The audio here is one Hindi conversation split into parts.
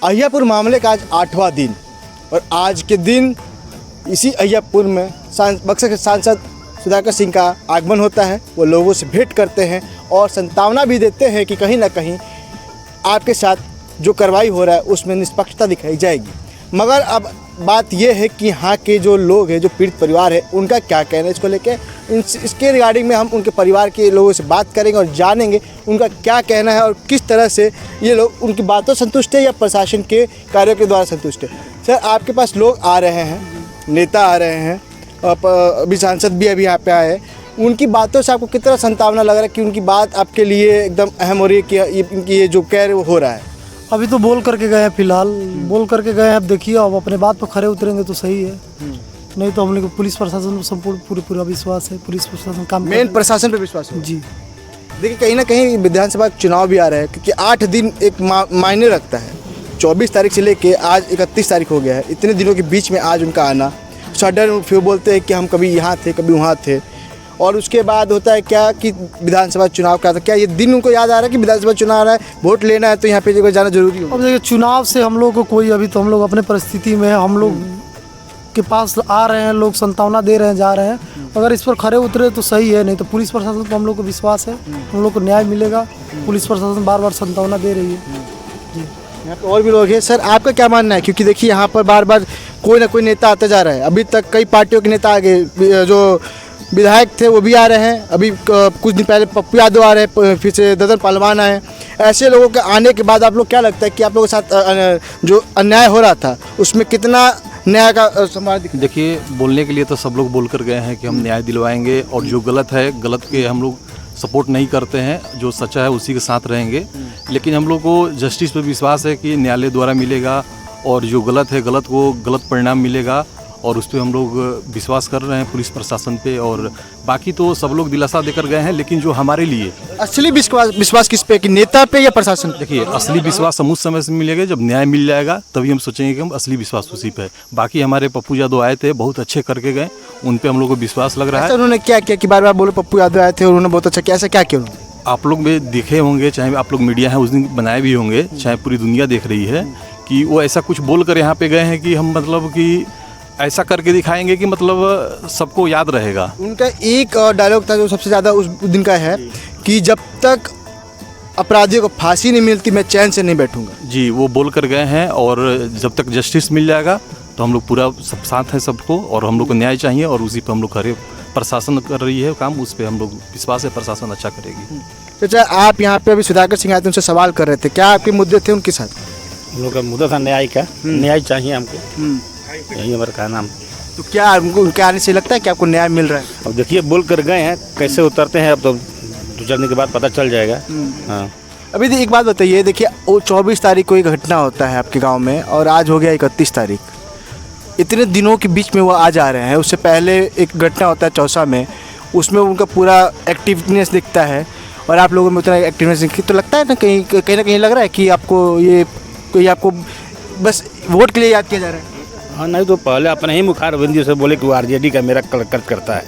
अहियापुर मामले का आज 8वां दिन और आज के दिन इसी अहियापुर में बक्सर के सांसद सुधाकर सिंह का आगमन होता है। वो लोगों से भेंट करते हैं और संतावना भी देते हैं कि कहीं ना कहीं आपके साथ जो कार्रवाई हो रहा है उसमें निष्पक्षता दिखाई जाएगी। मगर अब बात यह है कि यहाँ के जो लोग हैं, जो पीड़ित परिवार है, उनका क्या कहना है इसको लेके। इसके रिगार्डिंग में हम उनके परिवार के लोगों से बात करेंगे और जानेंगे उनका क्या कहना है और किस तरह से ये लोग उनकी बातों संतुष्ट है या प्रशासन के कार्यों के द्वारा संतुष्ट है। सर, आपके पास लोग आ रहे हैं, नेता आ रहे हैं, अभी सांसद भी अभी यहाँ पे आए हैं, उनकी बातों से आपको कितना संतावना लग रहा है कि उनकी बात आपके लिए एकदम अहम हो रही है कि इनकी ये जो कह वो हो रहा है? अभी तो बोल करके गए हैं, फिलहाल बोल करके गए हैं। अब देखिए, अब अपने बात पर खड़े उतरेंगे तो सही है, नहीं तो हम लोग पुलिस प्रशासन पर संपूर्ण पूरा विश्वास है। पुलिस प्रशासन काम मेन प्रशासन पे विश्वास है जी। देखिए, कहीं ना कहीं विधानसभा चुनाव भी आ रहा है क्योंकि 8 दिन एक मायने रखता है। 24 तारीख से लेके आज 31 तारीख हो गया है। इतने दिनों के बीच में आज उनका आना सडन, फिर बोलते हैं कि हम कभी यहाँ थे कभी वहाँ थे, और उसके बाद होता है क्या कि विधानसभा चुनाव का था। क्या ये दिन उनको याद आ रहा है कि विधानसभा चुनाव आ रहा है, वोट लेना है तो यहाँ पे जाना जरूरी हो? अब देखिए, चुनाव से हम लोग को कोई, अभी तो हम लोग अपने परिस्थिति में हम लोग के पास आ रहे हैं, लोग संतावना दे रहे हैं, जा रहे हैं। अगर इस पर खड़े उतरे तो सही है, नहीं तो पुलिस प्रशासन पर हम लोग को विश्वास है, हम लोग को न्याय मिलेगा। पुलिस प्रशासन बार बार संतावना दे रही है जी। यहाँ पे और भी लोग हैं। सर, आपका क्या मानना है? क्योंकि देखिए यहाँ पर बार बार कोई ना कोई नेता आता जा रहा है। अभी तक कई पार्टियों के नेता आ गए, जो विधायक थे वो भी आ रहे हैं। अभी कुछ दिन पहले पप्पू यादव आ रहे हैं, फिर से ददन पहलवान आए। ऐसे लोगों के आने के बाद आप लोग क्या लगता है कि आप लोगों के साथ जो अन्याय हो रहा था उसमें कितना न्याय का संभाल? देखिए, बोलने के लिए तो सब लोग बोल कर गए हैं कि हम न्याय दिलवाएंगे और जो गलत है, गलत के हम लोग सपोर्ट नहीं करते हैं, जो सच्चा है उसी के साथ रहेंगे। लेकिन हम लोग को जस्टिस पर विश्वास है कि न्यायालय द्वारा मिलेगा और जो गलत है, गलत को गलत परिणाम मिलेगा, और उस पर हम लोग विश्वास कर रहे हैं पुलिस प्रशासन पे। और बाकी तो सब लोग दिलासा देकर गए हैं, लेकिन जो हमारे लिए असली विश्वास किस पे, कि नेता पे या प्रशासन? देखिए, असली विश्वास हम उस समय से मिलेगा जब न्याय मिल जाएगा, तभी हम सोचेंगे कि हम असली विश्वास उसी पे है। बाकी हमारे पप्पू यादव आए थे, बहुत अच्छे करके गए, उन पे हम लोग को विश्वास लग रहा है। उन्होंने क्या किया कि बार बार बोले पप्पू यादव आए थे और उन्होंने बहुत अच्छा किया? ऐसा क्या किया उन्होंने? आप लोग भी देखे होंगे, चाहे आप लोग मीडिया है उस दिन बनाए भी होंगे, चाहे पूरी दुनिया देख रही है कि वो ऐसा कुछ बोल कर यहाँ पे गए हैं कि हम मतलब कि ऐसा करके दिखाएंगे कि मतलब सबको याद रहेगा। उनका एक डायलॉग था जो सबसे ज़्यादा उस दिन का है कि जब तक अपराधियों को फांसी नहीं मिलती मैं चैन से नहीं बैठूंगा। जी, वो बोल कर गए हैं, और जब तक जस्टिस मिल जाएगा तो हम लोग पूरा सब साथ हैं सबको, और हम लोग को न्याय चाहिए और उसी पर हम लोग खड़े। प्रशासन कर रही है काम, उस पर हम लोग विश्वास है प्रशासन अच्छा करेगी। तो चाहे आप यहाँ पे अभी सुधाकर सिंह आए थे, उनसे सवाल कर रहे थे, क्या आपके मुद्दे थे उनके साथ? हम लोग का मुद्दा था न्याय का, न्याय चाहिए हमको, यही हमारा कहना। तो क्या उनको उनके आने से लगता है कि आपको न्याय मिल रहा है? अब देखिए, बोल कर गए हैं, कैसे उतरते हैं अब तो 2-4 दिन के बाद पता चल जाएगा। हाँ, अभी एक बात बताइए, देखिए वो 24 तारीख को एक घटना होता है आपके गांव में और आज हो गया 31 तारीख। इतने दिनों के बीच में वो आज आ रहे हैं। उससे पहले एक घटना होता है चौसा में, उसमें उनका पूरा एक्टिवनेस दिखता है और आप लोगों में उतना एक्टिवनेस दिखती, तो लगता है ना कहीं लग रहा है कि आपको बस वोट के लिए याद किया जा रहा है? हाँ, नहीं तो पहले अपने ही मुखारबंदी से बोले कि वो आरजेडी का मेरा कर्ज करता है,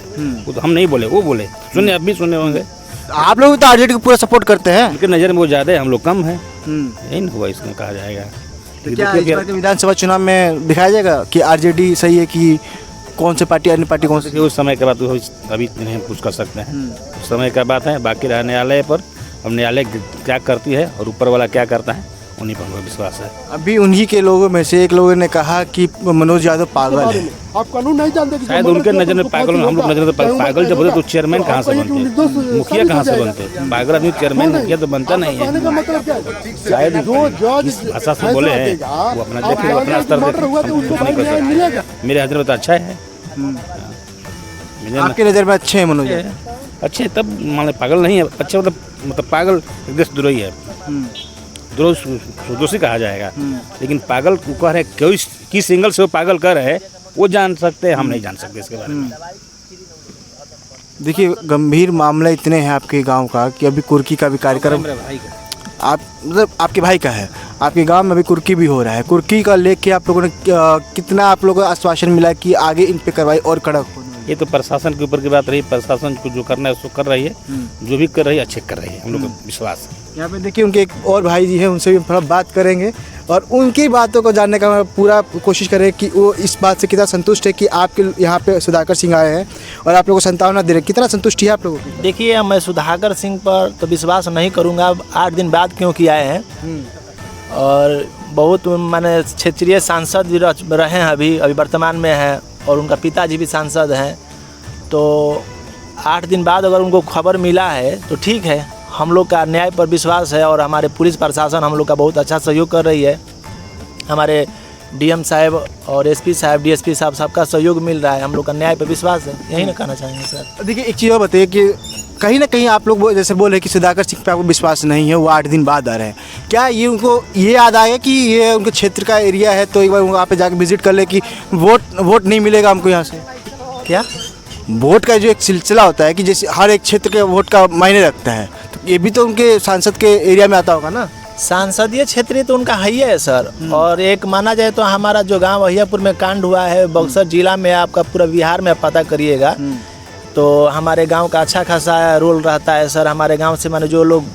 वो तो हम नहीं बोले, वो बोले। सुने, अब भी सुने होंगे। आप लोग तो आरजेडी को पूरा सपोर्ट करते हैं। उनके नज़र में वो ज़्यादा है, हम लोग कम है, यही ना हुआ इसमें कहा जाएगा। तो क्या इस बार के विधानसभा चुनाव में दिखाया जाएगा कि आरजेडी सही है कि कौन से पार्टी, अन्य पार्टी कौन सी? उस समय के बाद अभी नहीं कुछ कर सकते हैं, उस समय का बात है। बाकी रहा न्यायालय पर, अब न्यायालय क्या करती है और ऊपर वाला क्या करता है, उन्हीं पर हमें विश्वास है। अभी उन्हीं के लोगों में से एक लोगों ने कहा कि मनोज यादव पागल है। आप कानून नहीं जानते? शायद उनके नजर में पागल, हम लोग नजर में पागल जब होते तो चेयरमैन कहाँ से बनते, मुखिया कहाँ से बनते? पागल आदमी चेयरमैन मुखिया तो बनता नहीं है। शायद जिस भाषा से बोले हैं वो अपना देखें, अपना स्तर देखें। मेरे नजर में तो अच्छा है। आपके नज़र में अच्छे हैं मनोज? अच्छे तब मान पागल नहीं है, अच्छे मतलब पागल एक देशद्रोही है, दोषी कहा जाएगा। लेकिन पागल को कह रहे कोई किस सिंगल से वो पागल कर रहे हैं वो जान सकते हैं, हम नहीं जान सकते इसके बारे में। देखिए, गंभीर मामला इतने हैं आपके गांव का कि अभी कुर्की का भी कार्यक्रम आप मतलब आपके भाई का है, आपके गांव में अभी कुर्की भी हो रहा है। कुर्की का लेके आप लोगों ने कितना आप लोगों को आश्वासन मिला कि आगे इन पे कार्रवाई और कड़क होगी? ये तो प्रशासन के ऊपर की बात रही, प्रशासन को जो करना है उसको कर रही है, जो भी कर रही है अच्छे कर रही है, हम लोग को विश्वास है। यहाँ पे देखिए उनके एक और भाई जी हैं, उनसे भी थोड़ा बात करेंगे और उनकी बातों को जानने का मैं पूरा कोशिश करें कि वो इस बात से कितना संतुष्ट है कि आपके यहाँ पे सुधाकर सिंह आए हैं और आप लोगों को संतावना दे रहे हैं। कितना संतुष्टि है आप लोगों की? देखिए, मैं सुधाकर सिंह पर तो विश्वास नहीं करूंगा, अब 8 दिन बाद क्योंकि आए हैं। और बहुत माने क्षेत्रीय सांसद भी रहे हैं, अभी वर्तमान में है, और उनका पिताजी भी सांसद हैं। तो 8 दिन बाद अगर उनको खबर मिला है तो ठीक है, हम लोग का न्याय पर विश्वास है और हमारे पुलिस प्रशासन हम लोग का बहुत अच्छा सहयोग कर रही है। हमारे डीएम साहब और एसपी साहब, डीएसपी साहब, सबका सहयोग मिल रहा है, हम लोग का न्याय पर विश्वास है, यही ना कहना चाहेंगे सर। देखिए, एक चीज़ और बताइए कि कहीं ना कहीं आप लोग जैसे बोले कि सुधाकर सिंह पे आपको विश्वास नहीं है, वो 8 दिन बाद आ रहे हैं, क्या ये उनको ये याद आया कि ये उनके क्षेत्र का एरिया है तो एक बार वहाँ पे जाके विजिट कर ले कि वोट नहीं मिलेगा हमको यहाँ से? क्या वोट का जो एक सिलसिला होता है कि जैसे हर एक क्षेत्र के वोट का मायने रखता है, तो ये भी तो उनके सांसद के एरिया में आता होगा ना? सांसदीय क्षेत्र तो उनका है ही है सर। और एक माना जाए तो हमारा जो गांव अहियापुर में कांड हुआ है, बक्सर जिला में, आपका पूरा बिहार में पता करिएगा तो हमारे गांव का अच्छा खासा रोल रहता है सर। हमारे गांव से माने जो लोग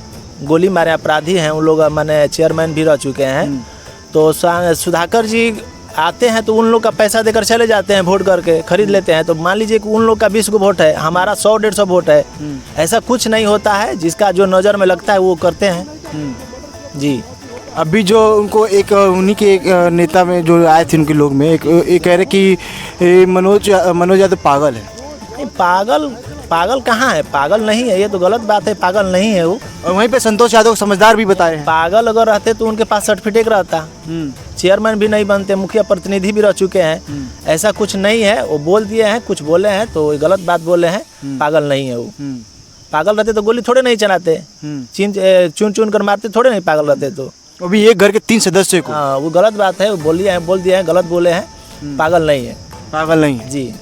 गोली मारे अपराधी हैं उन लोग माने चेयरमैन भी रह चुके हैं। तो सुधाकर जी आते हैं तो उन लोग का पैसा देकर चले जाते हैं, वोट करके खरीद लेते हैं। तो मान लीजिए कि उन लोग का 20 गो वोट है, हमारा 100-150 वोट है। ऐसा कुछ नहीं होता है, जिसका जो नज़र में लगता है वो करते हैं जी। अभी जो उनको एक उन्हीं के एक नेता में जो आए थे उनके लोग में एक कह रहे कि मनोज यादव पागल है। नहीं, पागल कहाँ है? पागल नहीं है, ये तो गलत बात है, पागल नहीं है वो। और वहीं पे संतोष यादव को समझदार भी बताए हैं। पागल अगर रहते तो उनके पास सर्टिफिकेट रहता, चेयरमैन भी नहीं बनते, मुखिया प्रतिनिधि भी रह चुके हैं। ऐसा कुछ नहीं है, वो बोल दिए हैं, कुछ बोले हैं तो गलत बात बोले हैं, पागल नहीं है वो। पागल रहते तो गोली थोड़े नहीं चलाते, चुन चुन कर मारते थोड़े नहीं पागल रहते तो। वो भी एक घर के 3 सदस्य को। हाँ, वो गलत बात है, वो बोल दिया है, गलत बोले हैं, पागल नहीं है। पागल नहीं है जी।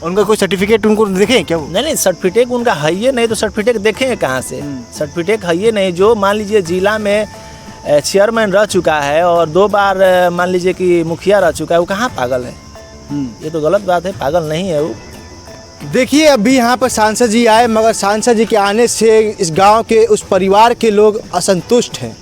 उनका कोई सर्टिफिकेट उनको देखें क्या वो? नहीं, सर्टिफिकेट उनका है ही नहीं, तो सर्टिफिकेट देखेंगे कहाँ से? सर्टिफिकेट है ही नहीं। जो मान लीजिए जिला में चेयरमैन रह चुका है और 2 बार मान लीजिए कि मुखिया रह चुका है, वो कहाँ पागल है? ये तो गलत बात है, पागल नहीं है वो। देखिए, अभी यहाँ पर सांसद जी आए, मगर सांसद जी के आने से इस गांव के उस परिवार के लोग असंतुष्ट हैं।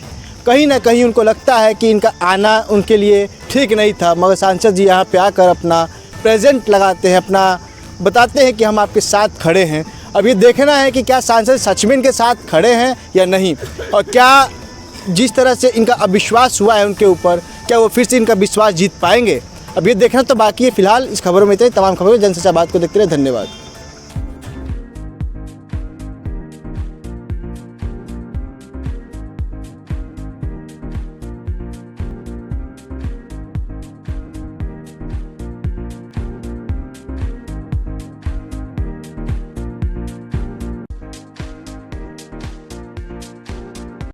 कहीं ना कहीं उनको लगता है कि इनका आना उनके लिए ठीक नहीं था, मगर सांसद जी यहाँ पे आकर अपना प्रेजेंट लगाते हैं, अपना बताते हैं कि हम आपके साथ खड़े हैं। अब ये देखना है कि क्या सांसद सच में इनके साथ खड़े हैं या नहीं, और क्या जिस तरह से इनका अविश्वास हुआ है उनके ऊपर, क्या वो फिर से इनका विश्वास जीत पाएंगे? अब ये देखना तो बाकी है। फिलहाल इस खबरों में इतने तमाम खबरें जनसंचार बात को देखते रहे। धन्यवाद।